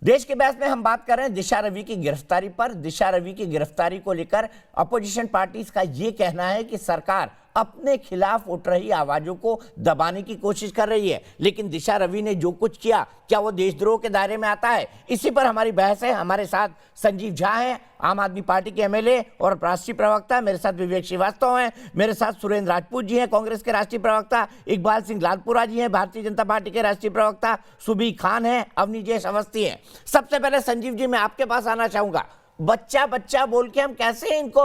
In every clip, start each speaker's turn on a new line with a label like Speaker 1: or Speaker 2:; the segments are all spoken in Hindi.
Speaker 1: देश के बहस में हम बात कर रहे हैं दिशा रवि की गिरफ्तारी पर। दिशा रवि की गिरफ्तारी को लेकर अपोजिशन पार्टीज का यह कहना है कि सरकार अपने खिलाफ उठ रही आवाजों को दबाने की कोशिश कर रही है, लेकिन दिशा रवि ने जो कुछ किया क्या वो देशद्रोह के दायरे में आता है? इसी पर हमारी बहस है। हमारे साथ संजीव झा हैं, आम आदमी पार्टी के एमएलए और राष्ट्रीय प्रवक्ता। मेरे साथ विवेक श्रीवास्तव हैं, मेरे साथ सुरेंद्र राजपूत जी हैं, कांग्रेस के राष्ट्रीय प्रवक्ता। इकबाल सिंह लालपुरा जी हैं, भारतीय जनता पार्टी के राष्ट्रीय प्रवक्ता। सुबी खान हैं, अवनीजेश अवस्थी हैं। सबसे पहले संजीव जी, मैं आपके पास आना चाहूंगा। बच्चा बच्चा बोल के हम कैसे इनको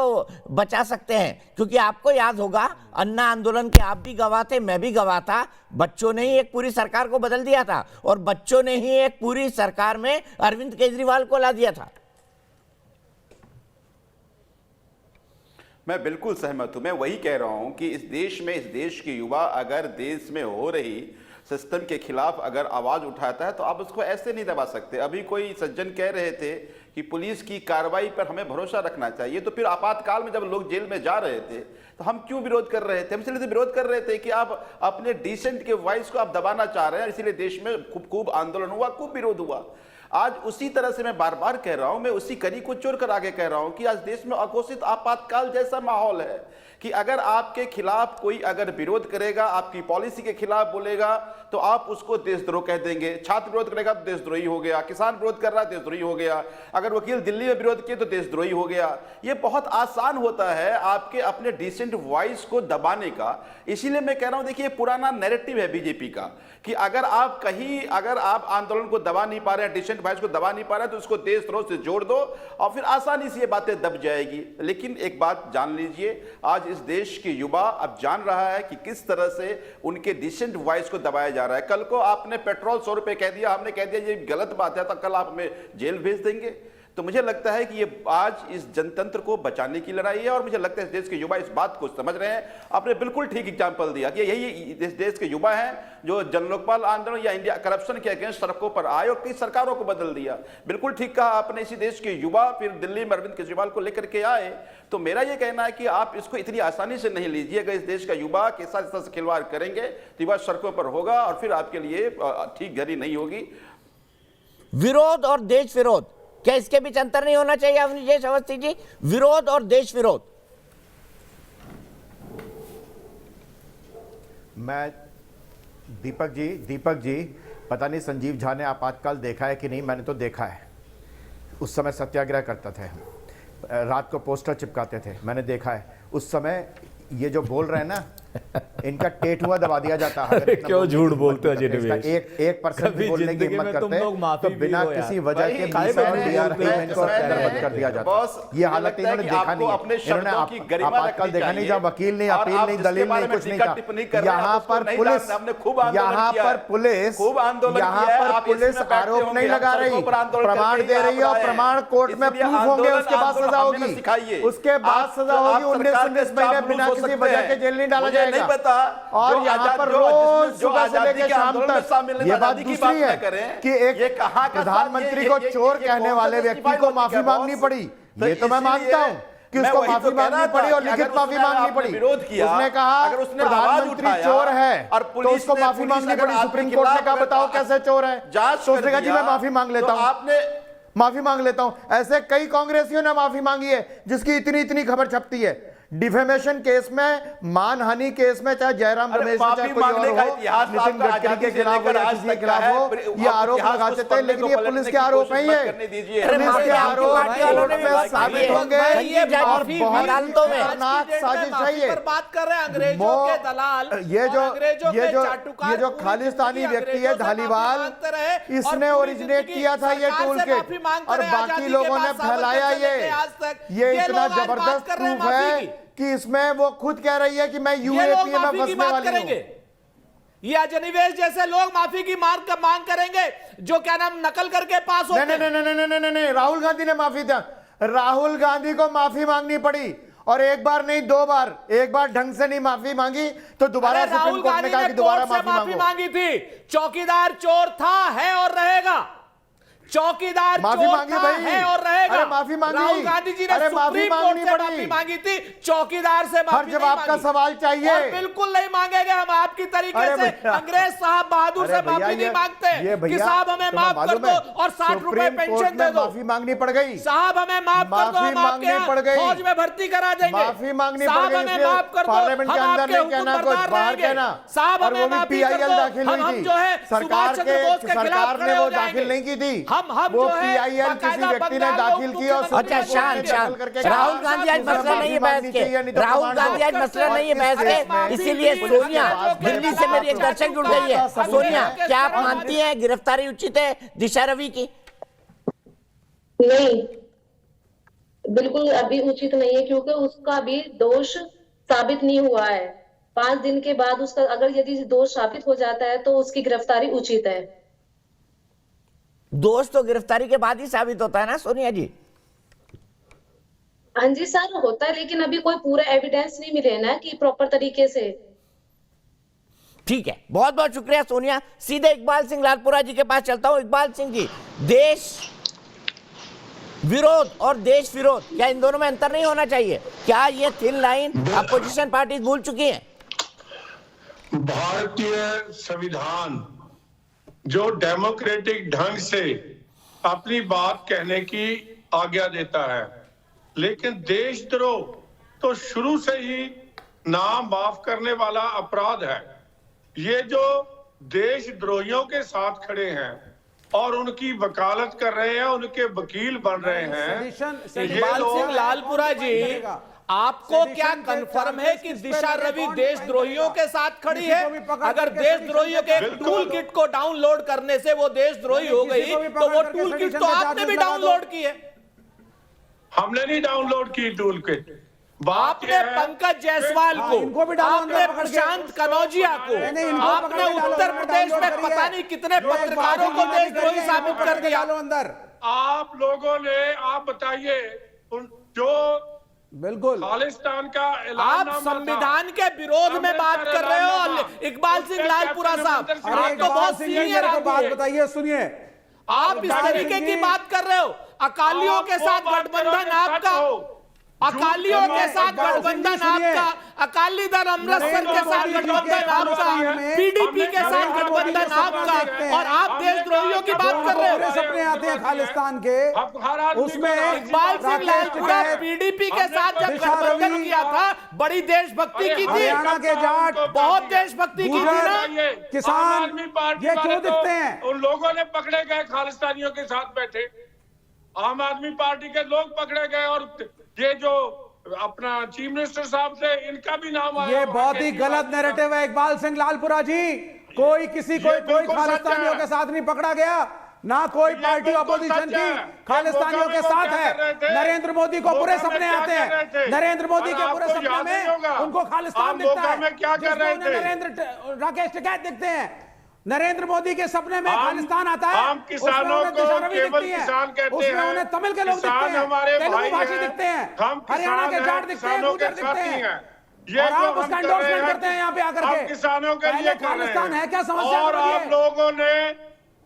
Speaker 1: बचा सकते हैं? क्योंकि आपको याद होगा अन्ना आंदोलन के आप भी गवाह थे, मैं भी गवाह था। बच्चों ने ही एक पूरी सरकार को बदल दिया था और बच्चों ने ही एक पूरी सरकार में अरविंद केजरीवाल को ला दिया था।
Speaker 2: मैं बिल्कुल सहमत हूं। मैं वही कह रहा हूं कि इस देश के युवा अगर देश में हो रही सिस्टम के खिलाफ अगर आवाज उठाता है तो आप उसको ऐसे नहीं दबा सकते। अभी कोई सज्जन कह रहे थे कि पुलिस की कार्रवाई पर हमें भरोसा रखना चाहिए, तो फिर आपातकाल में जब लोग जेल में जा रहे थे तो हम क्यों विरोध कर रहे थे? हम इसलिए विरोध कर रहे थे कि आप अपने डिसेंट के वॉइस को आप दबाना चाह रहे हैं, इसीलिए देश में खूब आंदोलन हुआ, खूब विरोध हुआ। आज उसी तरह से मैं बार बार कह रहा हूं, मैं उसी कड़ी को चोर कर आगे कह रहा हूं कि आज देश में अघोषित आपातकाल जैसा माहौल है कि अगर आपके खिलाफ कोई अगर विरोध करेगा, आपकी पॉलिसी के खिलाफ बोलेगा, तो आप उसको देशद्रोह कह देंगे। छात्र विरोध करेगा तो देशद्रोही हो गया, किसान विरोध कर रहा है देशद्रोही हो गया, अगर वकील दिल्ली में विरोध किए तो देशद्रोही हो गया। ये बहुत आसान होता है आपके अपने डिसेंट वॉइस को दबाने का। इसीलिए मैं कह रहा हूं, देखिए पुराना नैरेटिव है बीजेपी का कि अगर आप आंदोलन को दबा नहीं पा रहे हैं, डिसेंट वॉइस को दबा नहीं पा रहे हैं, तो उसको देशद्रोह से जोड़ दो और फिर आसानी से ये बातें दब जाएगी। लेकिन एक बात जान लीजिए, आज इस देश के युवा अब जान रहा है कि किस तरह से उनके डिसेंट वॉइस को दबाया जा रहा है। कल को आपने पेट्रोल 100 रुपए कह दिया, हमने कह दिया ये गलत बात है, तो कल आप हमें जेल भेज देंगे। तो मुझे लगता है कि ये आज इस जनतंत्र को बचाने की लड़ाई है और मुझे लगता है इस देश के युवा इस बात को समझ रहे हैं। आपने बिल्कुल ठीक एग्जाम्पल दिया कि यही इस देश के युवा हैं जो जन लोकपाल आंदोलन या इंडिया करप्शन के अगेंस्ट सड़कों पर आए और कई सरकारों को बदल दिया। बिल्कुल ठीक कहा आपने, इसी देश के युवा फिर दिल्ली में अरविंद केजरीवाल को लेकर के आए। तो मेरा यह कहना है कि आप इसको इतनी आसानी से नहीं लीजिए। अगर इस देश का युवा के साथ इस तरह से खिलवाड़ करेंगे तो युवा सड़कों पर होगा और फिर आपके लिए ठीक घड़ी नहीं होगी।
Speaker 1: विरोध और देश विरोध, क्या इसके बीच अंतर नहीं होना चाहिए अवनीश अवस्थी जी? विरोध और देश विरोध।
Speaker 3: मैं दीपक जी पता नहीं संजीव झा ने आपातकाल देखा है कि नहीं, मैंने तो देखा है। उस समय सत्याग्रह करता था, रात को पोस्टर चिपकाते थे, मैंने देखा है। उस समय ये जो बोल रहे हैं ना, इनका टेटुआ दबा दिया जाता है।
Speaker 4: क्यों झूठ बोलते हो?
Speaker 3: एक परसेंट भी बोलने की हिम्मत करते तो बिना किसी वजह के इनको अंदर कर दिया जाता। ये हालत इन्होंने देखा नहीं है। इन्होंने आपातकाल देखा नहीं, जहाँ वकील नहीं, अपील नहीं, दलील नहीं, कुछ नहीं था। यहाँ पर पुलिस आरोप नहीं लगा रही, प्रमाण दे रही है और प्रमाण कोर्ट में प्रूफ होंगे, उसके बाद सजा होगी, उसके बाद सजा होगी। 19 महीने बिना किसी वजह के जेल नहीं डाला
Speaker 2: नहीं पता।
Speaker 3: और यहाँ पर रोज सुबह से लेकर शाम तक ये बात दूसरी है कि एक प्रधानमंत्री को चोर कहने वाले व्यक्ति को माफी मांगनी पड़ी। ये तो मैं मानता हूँ कि उसको माफी मांगनी पड़ी और लिखित माफी मांगनी पड़ी। उसने कहा प्रधानमंत्री चोर है तो उसको माफी मांगनी पड़ी। सुप्रीम कोर्ट ने कहा बताओ कैसे चोर है, तो उसने कहा जी मैं माफी मांग लेता हूँ, माफी मांग लेता हूं। ऐसे कई कांग्रेसियों ने माफी मांगी है जिसकी इतनी इतनी खबर छपती है। डिफेमेशन केस में, मानहानि केस में, चाहे जयराम रमेश चाहे कोई और हो, नितिन गडकरी के खिलाफ हो या किसी के खिलाफ हो, ये आरोप लगाते थे। लेकिन ये पुलिस के आरोप है, ये पुलिस के आरोप साबित होंगे और बहुत खतरनाक साजिश है ये।
Speaker 5: बात कर रहे हैं अंग्रेजों के दलाल,
Speaker 3: ये जो खालिस्तानी व्यक्ति है धालीवाल, इसने ओरिजिनेट किया था ये टूल किट और बाकी लोगों ने फैलाया ये इतना जबरदस्त प्रूफ है कि इसमें वो खुद कह रही है कि मैं यूएपी में फंसने वाली हूं।
Speaker 5: ये अजनिवेश जैसे लोग माफी की मांग करेंगे जो क्या नाम नकल करके पास होते हैं।
Speaker 3: नहीं, राहुल गांधी ने माफी दिया। राहुल गांधी को माफी मांगनी पड़ी और एक बार नहीं, 2 बार। एक बार ढंग से नहीं माफी मांगी तो दोबारा सुप्रीम कोर्ट ने कहा कि दोबारा माफी
Speaker 5: मांगी थी। चौकीदार चोर था, है और रहेगा। चौकीदार
Speaker 3: माफी
Speaker 5: चोर
Speaker 3: मांगी
Speaker 5: था,
Speaker 3: भाई।
Speaker 5: है और रहेगा।
Speaker 3: अरे माफी मांगी।
Speaker 5: राहुल गांधी जी ने
Speaker 3: अरे माफी
Speaker 5: सुप्रीम कोर्ट
Speaker 3: मांगनी
Speaker 5: से
Speaker 3: पड़ी।
Speaker 5: माफी मांगी थी, चौकीदार से
Speaker 3: हर
Speaker 5: माफी नहीं
Speaker 3: जवाब का
Speaker 5: मांगी।
Speaker 3: सवाल चाहिए।
Speaker 5: और बिल्कुल नहीं मांगेंगे हम आपकी तरीके
Speaker 3: अरे
Speaker 5: से
Speaker 3: भैया।
Speaker 5: अंग्रेज साहब बहादुर
Speaker 3: अरे
Speaker 5: से
Speaker 3: भैया,
Speaker 5: माफी नहीं
Speaker 3: ये
Speaker 5: मांगते कि साहब हमें
Speaker 3: तुम्हें
Speaker 5: माफ कर
Speaker 3: मालूम
Speaker 5: दो
Speaker 3: है,
Speaker 5: और 60 रुपए
Speaker 3: सुप्रीम
Speaker 5: पेंशन
Speaker 3: कोर्ट
Speaker 5: दे
Speaker 3: में
Speaker 5: दो,
Speaker 3: माफी मांगनी पड़ गई।
Speaker 5: साहब हमें माफ कर दो,
Speaker 3: माफी
Speaker 5: हम आपके
Speaker 3: मांगनी पड़ गई।
Speaker 5: फौज में भर्ती करा देंगे,
Speaker 3: माफी मांगनी पड़
Speaker 5: साहब
Speaker 3: गई,
Speaker 5: हमें
Speaker 3: इसलिए
Speaker 5: माफ कर दो,
Speaker 3: पार्लियामेंट के
Speaker 5: हम
Speaker 3: अंदर
Speaker 5: आपके
Speaker 3: नहीं
Speaker 5: हुक्म
Speaker 3: कहना, कुछ
Speaker 5: बरदार
Speaker 3: बाहर
Speaker 5: रहेंगे,
Speaker 3: कहना।
Speaker 5: साहब
Speaker 3: और
Speaker 5: हमें
Speaker 3: वो भी
Speaker 5: माफी कर
Speaker 3: PIL
Speaker 5: दो,
Speaker 3: दाखिल
Speaker 5: हम
Speaker 3: हुई थी।
Speaker 5: जो है
Speaker 3: सरकार
Speaker 5: सुभाष चंद्र बोस के खिलाफ
Speaker 3: सरकार ने
Speaker 5: खड़े
Speaker 3: वो
Speaker 5: हो
Speaker 3: दाखिल
Speaker 5: जाएंगे।
Speaker 3: नहीं की थी।
Speaker 5: हम
Speaker 3: वो
Speaker 5: जो है
Speaker 3: PIL किसी
Speaker 5: बाकायदा
Speaker 3: व्यक्ति ने
Speaker 5: बंगाल
Speaker 3: दाखिल
Speaker 5: लोग
Speaker 3: की और
Speaker 5: मुख्यमंत्री
Speaker 1: अच्छा शांत
Speaker 5: बनके
Speaker 1: शांत
Speaker 3: करके
Speaker 1: राहुल गांधी आज मसला नहीं है बहस के, राहुल गांधी आज मसला नहीं है बहस के, इसीलिए सोनिया दिल्ली से मेरी एक दर्शक जुड़ गई है। सोनिया, क्या आप मानती हैं गिरफ्तारी उचित है दिशा रवि की?
Speaker 4: नहीं, बिल्कुल अभी उचित नहीं है, क्योंकि उसका भी दोष साबित नहीं हुआ है। 5 दिन के बाद उसका अगर यदि दोष साबित हो जाता है तो उसकी गिरफ्तारी उचित है।
Speaker 1: दोष तो गिरफ्तारी के बाद ही साबित होता है ना सोनिया जी?
Speaker 4: हाँ जी सर, होता है, लेकिन अभी कोई पूरा एविडेंस नहीं मिले ना कि प्रॉपर तरीके से।
Speaker 1: ठीक है, बहुत बहुत शुक्रिया सोनिया। सीधे इकबाल सिंह लालपुरा जी के पास चलता हूं। इकबाल सिंह जी, देश विरोध और देश विरोध, क्या इन दोनों में अंतर नहीं होना चाहिए? क्या ये थिन लाइन अपोजिशन पार्टी भूल चुकी हैं?
Speaker 6: भारतीय संविधान जो डेमोक्रेटिक ढंग से अपनी बात कहने की आज्ञा देता है, लेकिन देशद्रोह तो शुरू से ही ना माफ करने वाला अपराध है। ये जो देशद्रोहियों के साथ खड़े हैं और उनकी वकालत कर रहे हैं, उनके वकील बन रहे हैं,
Speaker 5: इकबाल सिंह लालपुरा जी, आपको क्या कंफर्म है कि दिशा रवि देशद्रोहियों के साथ खड़ी है? अगर देशद्रोहियों के टूल किट को डाउनलोड करने से वो देशद्रोही हो गई, तो वो टूल किट तो आपने भी डाउनलोड की है।
Speaker 6: हमने नहीं डाउनलोड की टूल किट।
Speaker 5: आपने पंकज जायसवाल को, आपने प्रशांत कनौजिया को, आपने उत्तर प्रदेश में पता नहीं कितने पत्रकारों को देशद्रोही साबित कर दिया।
Speaker 6: आप लोगों ने, आप बताइए, जो
Speaker 7: बिल्कुल
Speaker 6: खालिस्तान का
Speaker 5: आप संविधान के विरोध में बात कर रहे हो इकबाल सिंह लालपुरा साहब, आप तो बहुत सीनियर
Speaker 7: बात बताइए, सुनिए।
Speaker 5: आप इस तरीके की बात कर रहे हो। अकालियों के साथ गठबंधन आपका, अकालियों के साथ गठबंधन आपका, अकाली दल अमृतसर के साथ गठबंधन आपका, PDP के साथ गठबंधन आपका, और आप देशद्रोहियों की बात कर रहे हो।
Speaker 7: सपने आते हैं खालिस्तान के, उसमें
Speaker 5: इकबाल सिंह लालपुरा PDP के साथ जब गठबंधन किया था, बड़ी देशभक्ति की थी,
Speaker 7: हरियाणा के जाट,
Speaker 5: बहुत देशभक्ति की थी ना।
Speaker 7: किसान, ये क्यों दिखते हैं?
Speaker 6: उन लोगों ने पकड़े गए, खालिस्तानियों के साथ बैठे आम आदमी पार्टी के लोग पकड़े गए, और ये जो अपना चीफ मिनिस्टर साहब थे, इनका भी नाम आया।
Speaker 7: ये बहुत ही गलत नैरेटिव है इकबाल सिंह लालपुरा जी। कोई खालिस्तानियों के साथ नहीं पकड़ा गया, ना कोई पार्टी अपोजिशन की खालिस्तानियों के साथ है। नरेंद्र मोदी को पूरे सपने आते हैं, नरेंद्र मोदी के पूरे सपने में उनको खालिस्तान दिखता है।
Speaker 6: क्या कर रहे थे?
Speaker 7: नरेंद्र राकेश टिकैत दिखते हैं, नरेंद्र मोदी के सपने में खालिस्तान आता है।
Speaker 6: आम किसानों को केवल किसान कहते हैं,
Speaker 7: उन्हें तमिल के लोग दिखते
Speaker 6: किसान
Speaker 7: हैं,
Speaker 6: हमारे
Speaker 7: तेलुगु
Speaker 6: भाई
Speaker 7: भाषी
Speaker 6: हैं,
Speaker 7: दिखते हैं,
Speaker 6: हम
Speaker 7: हरियाणा के
Speaker 6: किसान
Speaker 7: जाट
Speaker 6: हैं,
Speaker 7: दिखते हैं,
Speaker 6: किसानों के
Speaker 7: गुर्जर दिखते
Speaker 6: साथी
Speaker 7: हैं,
Speaker 6: हैं। ये
Speaker 7: और
Speaker 6: जो
Speaker 7: आप
Speaker 6: हम
Speaker 7: उसका
Speaker 6: कर रहे
Speaker 7: एंडोर्समेंट
Speaker 6: हैं,
Speaker 7: करते हैं यहाँ पे आकर के।
Speaker 6: हम किसानों के
Speaker 7: पहले
Speaker 6: लिए कर रहे
Speaker 7: खालिस्तान है
Speaker 6: हैं।
Speaker 7: क्या समस्या?
Speaker 6: और आप लोगों ने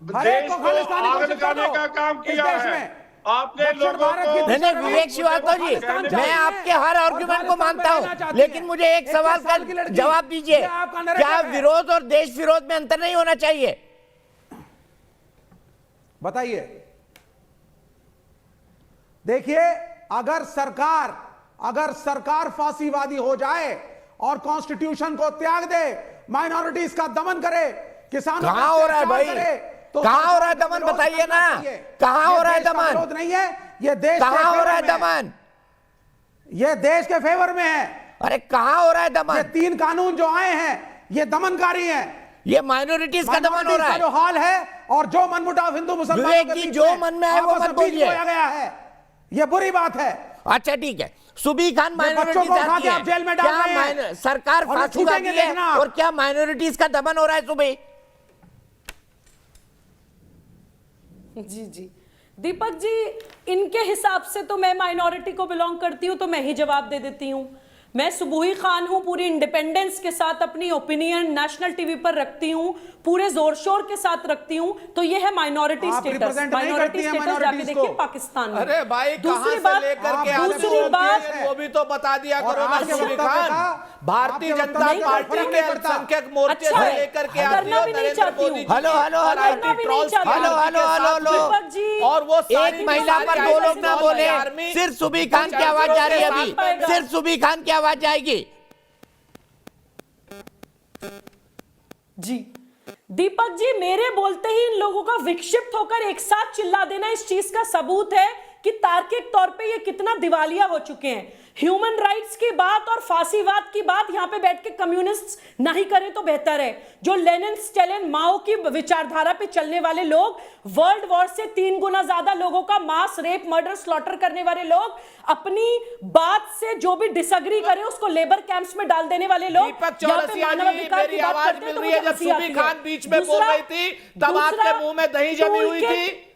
Speaker 7: हर एक
Speaker 6: देश
Speaker 7: को
Speaker 6: को
Speaker 7: खालिस्तानी
Speaker 6: आग
Speaker 7: घोषित कर
Speaker 6: लगाने
Speaker 7: दो
Speaker 6: का काम
Speaker 7: इस
Speaker 6: किया
Speaker 7: देश
Speaker 6: है।
Speaker 7: में।
Speaker 6: आपने
Speaker 7: दक्षिण
Speaker 6: लोगों
Speaker 7: भारत की
Speaker 6: को
Speaker 1: नहीं नहीं विवेक श्रीवास्तव जी, मैं आपके हर आर्गुमेंट को मानता हूं, लेकिन मुझे एक सवाल का जवाब दीजिए, क्या विरोध और देश विरोध में अंतर नहीं होना चाहिए?
Speaker 7: बताइए। देखिए, अगर सरकार फांसीवादी हो जाए और कॉन्स्टिट्यूशन को त्याग दे, माइनॉरिटीज का दमन करे, किसानों
Speaker 1: कहां हो रहा है भाई? कहां हो रहा है दमन? बताइए ना, कहां हो रहा है दमन?
Speaker 7: विरोध नहीं है, ये देश
Speaker 1: कहां हो रहा है दमन?
Speaker 7: ये देश के फेवर में है।
Speaker 1: अरे कहां हो रहा है
Speaker 7: ये
Speaker 1: दमन?
Speaker 7: 3 कानून जो आए हैं, ये दमनकारी हैं।
Speaker 1: ये माइनॉरिटीज का दमन हो रहा
Speaker 7: का जो
Speaker 1: है।
Speaker 7: हाल है और जो मनमुटाव हिंदू मुसलमानों
Speaker 1: विवेक
Speaker 7: के
Speaker 1: जी,
Speaker 7: बीच
Speaker 1: जो
Speaker 7: में
Speaker 1: मन में है वो
Speaker 7: आपस
Speaker 1: मत
Speaker 7: बीच
Speaker 1: बोलिए।
Speaker 7: बोया गया है, ये बुरी बात है।
Speaker 1: अच्छा ठीक है, सुबी खान माइनॉरिटीज
Speaker 7: बच्चों को उठा के आप जेल में डाल रहे हैं।
Speaker 1: क्या सरकार
Speaker 7: और
Speaker 1: फांसी
Speaker 7: छूटेंगे
Speaker 1: खाती है
Speaker 7: देखना आप।
Speaker 1: और क्या माइनॉरिटीज का दमन हो रहा है सुबह?
Speaker 8: जी जी दीपक जी, इनके हिसाब से तो मैं माइनॉरिटी को बिलोंग करती हूँ, तो मैं ही जवाब दे देती हूँ। मैं सुबुही खान हूं, पूरी इंडिपेंडेंस के साथ अपनी ओपिनियन नेशनल टीवी पर रखती हूं, पूरे जोर शोर के साथ रखती हूं, तो ये है माइनॉरिटी
Speaker 7: आप
Speaker 8: स्टेटस।
Speaker 7: represent नहीं
Speaker 8: माइनॉरिटी
Speaker 7: करती हैं
Speaker 8: स्टेटस जाके
Speaker 7: minorities
Speaker 8: देखिए
Speaker 7: को।
Speaker 8: पाकिस्तान में।
Speaker 5: अरे भाई
Speaker 8: दूसरी
Speaker 5: कहां से
Speaker 8: बात,
Speaker 5: लेकर के
Speaker 7: आप
Speaker 5: आते
Speaker 8: दूसरी
Speaker 5: हो
Speaker 8: बात,
Speaker 5: वो भी तो बता दिया
Speaker 7: और
Speaker 5: करो ना
Speaker 7: आपके
Speaker 5: सुबह
Speaker 7: वक्तव्य
Speaker 5: खान।
Speaker 7: का-
Speaker 5: भारतीय
Speaker 7: आपके
Speaker 5: जनता
Speaker 7: वक्तव्य का
Speaker 5: पार्टी
Speaker 7: फर्क
Speaker 5: के
Speaker 7: नहीं पड़ता।
Speaker 5: अल्पसंख्यक मोर्चे
Speaker 8: अच्छा
Speaker 5: से
Speaker 8: है,
Speaker 5: लेकर के
Speaker 8: करना
Speaker 5: आते हो
Speaker 8: भी नहीं
Speaker 5: नरेंद्र
Speaker 8: चाहती
Speaker 5: मोदी
Speaker 8: हूँ।
Speaker 5: जी
Speaker 1: हेलो, हेलो,
Speaker 5: और
Speaker 1: हेलो।
Speaker 5: IT ट्रोल्स
Speaker 8: करना भी नहीं
Speaker 1: हेलो,
Speaker 5: पार्टी के
Speaker 1: हेलो,
Speaker 5: साथ
Speaker 1: हेलो,
Speaker 5: में।
Speaker 8: दीपक जी,
Speaker 5: और वो सारी
Speaker 1: एक महिला पर दो लोग ना बोले, सिर्फ सुबी खान की आवाज जा रही है अभी, सिर्फ सुबी खान की आवाज जाएगी।
Speaker 8: जी दीपक जी, मेरे बोलते ही इन लोगों का विक्षिप्त होकर एक साथ चिल्ला देना इस चीज का सबूत है कि तार्किक तौर पे ये कितना दिवालिया हो चुके हैं। ह्यूमन राइट्स की बात और फांसीवाद की बात यहां पे बैठ के कम्युनिस्ट नहीं करें तो बेहतर है। जो लेनिन, स्टेलिन, माओ की विचारधारा पे चलने वाले लोग, वर्ल्ड वॉर से 3 गुना ज्यादा लोगों का मास रेप, मर्डर, स्लॉटर करने वाले लोग, अपनी बात से जो भी डिसएग्री करे उसको लेबर कैंप्स में डाल देने वाले लोग,
Speaker 5: दीपक
Speaker 8: यहाँ पे
Speaker 5: चौरसिया जी,
Speaker 8: मानवाधिकार की
Speaker 5: मेरी
Speaker 8: बात
Speaker 5: आवाज
Speaker 8: करते
Speaker 5: मिल
Speaker 8: हैं तो
Speaker 5: रही है।
Speaker 8: मुझे
Speaker 5: जब
Speaker 8: हंसी
Speaker 5: सुबी
Speaker 8: आती है।
Speaker 5: खान बीच में बोल रही थी तब आपके मुंह में दही जमी हुई थी।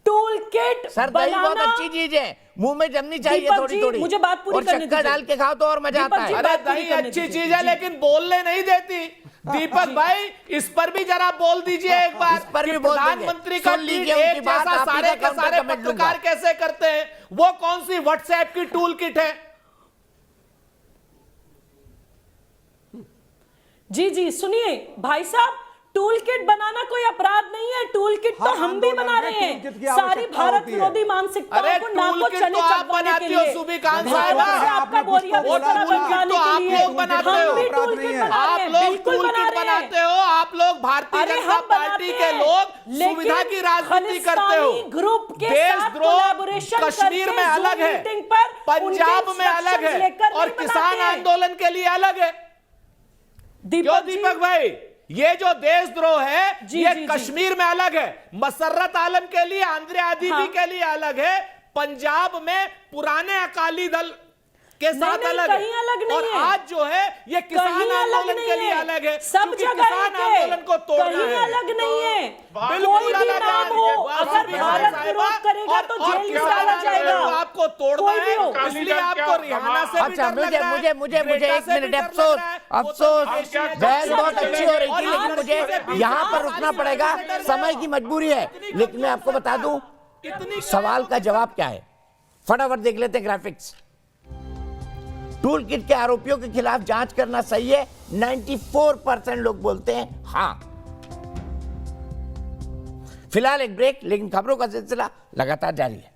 Speaker 8: टूल किट
Speaker 1: सर दही बहुत अच्छी चीज है, मुंह में जमनी चाहिए
Speaker 8: दीपक
Speaker 1: थोड़ी
Speaker 8: जी,
Speaker 1: थोड़ी,
Speaker 8: मुझे बात पूरी
Speaker 1: और
Speaker 8: करने
Speaker 1: शक्कर
Speaker 8: दीजिए।
Speaker 1: डाल के खाओ तो और मजा
Speaker 8: दीपक
Speaker 1: आता
Speaker 8: जी,
Speaker 1: है।
Speaker 5: अरे
Speaker 8: बात पूरी
Speaker 5: दही
Speaker 8: करने
Speaker 5: अच्छी
Speaker 8: दीजिए।
Speaker 5: चीज है लेकिन बोलने नहीं देती। दीपक भाई इस पर भी जरा बोल दीजिए एक बार।
Speaker 1: इस पर भी
Speaker 5: कि
Speaker 1: बोल देंगे।
Speaker 5: प्रधानमंत्री का
Speaker 1: सुन
Speaker 5: ट्वीट
Speaker 1: लीजिए उनकी
Speaker 5: एक
Speaker 1: बात,
Speaker 5: जैसा
Speaker 1: आप ही
Speaker 5: सारे
Speaker 1: का
Speaker 5: के
Speaker 1: काउंटर
Speaker 5: सारे
Speaker 1: कमेंट लूंगा।
Speaker 5: पत्रकार कैसे करते हैं? वो कौन सी व्हाट्सएप की टूल किट है?
Speaker 8: जी जी सुनिए भाई साहब, टूल किट बनाना कोई अपराध नहीं है। टूल किट तो
Speaker 7: हर
Speaker 8: हम भी
Speaker 7: आंदोलन
Speaker 8: बना
Speaker 7: में
Speaker 8: रहे
Speaker 7: टूल किट की
Speaker 8: हैं। सारी
Speaker 7: आवश्यकता
Speaker 8: भारत
Speaker 7: होती है।
Speaker 8: विरोधी मानसिकताओं
Speaker 5: अरे
Speaker 8: को
Speaker 5: टूल
Speaker 8: नाको
Speaker 5: किट
Speaker 8: चने
Speaker 5: तो आप
Speaker 8: चबवाने के
Speaker 5: बनाती हो
Speaker 8: लिए,
Speaker 5: सुबी खान
Speaker 8: भारत
Speaker 5: साहब।
Speaker 8: से आपका
Speaker 7: आपने
Speaker 8: बोरिया
Speaker 7: कुछ तो
Speaker 8: बिस्तर
Speaker 7: बोला
Speaker 8: बनवाने
Speaker 5: तो आप
Speaker 8: के लिए
Speaker 5: लोग बनाते
Speaker 8: हम
Speaker 5: हो।
Speaker 8: भी
Speaker 7: अपराध
Speaker 8: टूल
Speaker 7: नहीं
Speaker 8: किट
Speaker 7: है।
Speaker 8: बना रहे
Speaker 5: आप
Speaker 8: हैं,
Speaker 5: लोग
Speaker 8: बिल्कुल
Speaker 5: टूल
Speaker 8: बना
Speaker 5: किट
Speaker 8: रहे हैं।
Speaker 5: बनाते हो। आप लोग भारतीय
Speaker 8: अरे
Speaker 5: जनता
Speaker 8: हम
Speaker 5: पार्टी
Speaker 8: बनाते
Speaker 5: के
Speaker 8: हैं,
Speaker 5: लोग
Speaker 8: लेकिन
Speaker 5: सुविधा की राजनीति करते हो।
Speaker 8: खालिस्तानी ग्रुप के साथ
Speaker 5: देशद्रोह
Speaker 8: कोलैबोरेशन
Speaker 5: कश्मीर
Speaker 8: करके
Speaker 5: में अलग
Speaker 8: Zoom
Speaker 5: है,
Speaker 8: मीटिंग पर
Speaker 5: पंजाब
Speaker 8: उनके
Speaker 5: में अलग
Speaker 8: instructions
Speaker 5: है
Speaker 8: लेकर
Speaker 5: और
Speaker 8: नहीं
Speaker 5: किसान
Speaker 8: बनाते हैं।
Speaker 5: आंदोलन के लिए अलग है। क्यों
Speaker 8: दीपक जी,
Speaker 5: दीपक भाई? ये जो देशद्रोह है
Speaker 8: जी,
Speaker 5: ये
Speaker 8: जी, जी।
Speaker 5: कश्मीर में अलग है, मसर्रत आलम के लिए, आंद्रे आदिबी
Speaker 8: हाँ।
Speaker 5: के लिए अलग है, पंजाब में पुराने अकाली दल के साथ
Speaker 8: नहीं,
Speaker 5: अलग
Speaker 8: कहीं अलग नहीं
Speaker 5: और
Speaker 8: है।
Speaker 5: आज जो है ये किसान
Speaker 8: कहीं अलग
Speaker 5: आंदोलन
Speaker 8: नहीं
Speaker 5: के लिए
Speaker 8: है।
Speaker 5: अलग है।
Speaker 8: सब
Speaker 5: क्योंकि
Speaker 8: जगह
Speaker 5: किसान
Speaker 8: एक है।
Speaker 5: आंदोलन को तोड़ना
Speaker 8: कहीं
Speaker 5: है।
Speaker 8: अलग नहीं है।
Speaker 5: बिल्कुल
Speaker 8: कोई भी
Speaker 5: अलग
Speaker 8: नाम
Speaker 5: है।
Speaker 8: हो,
Speaker 5: वाह,
Speaker 8: अगर
Speaker 5: सुबह
Speaker 8: भारत
Speaker 5: साहिबा,
Speaker 8: विरोध करेगा तो
Speaker 5: और
Speaker 8: जेल में
Speaker 5: किसान
Speaker 8: डाला
Speaker 5: आंदोलन
Speaker 8: जाएगा।
Speaker 5: को आपको तोड़ना
Speaker 8: कोई भी
Speaker 5: है,
Speaker 8: हो।
Speaker 5: इसलिए आपको रिहाना से भी
Speaker 1: अच्छा,
Speaker 5: डर लग रहा है,
Speaker 1: मुझे
Speaker 5: ग्रेटा
Speaker 1: एक
Speaker 5: से भी
Speaker 1: मिनट
Speaker 5: डर लग
Speaker 1: अफसोस
Speaker 5: रहा है। वो तो
Speaker 1: अफसोस
Speaker 5: विदेशी है।
Speaker 1: बहस बहुत अच्छी हो रही
Speaker 5: और
Speaker 1: थी, लेकिन
Speaker 5: आज
Speaker 1: मुझे
Speaker 5: से
Speaker 1: यहाँ पर
Speaker 5: भी
Speaker 1: रुकना
Speaker 5: सारी
Speaker 1: पड़ेगा,
Speaker 5: चीजें डर
Speaker 1: समय
Speaker 5: गए
Speaker 1: की मजबूरी है। लेकिन मैं आपको बता दूं
Speaker 5: इतनी
Speaker 1: सवाल का जवाब क्या है, फटाफट देख लेते हैं ग्राफिक्स। टूल किट के आरोपियों के खिलाफ जांच करना सही है, 94% लोग बोलते हैं हां। फिलहाल एक ब्रेक, लेकिन खबरों का सिलसिला लगातार जारी है।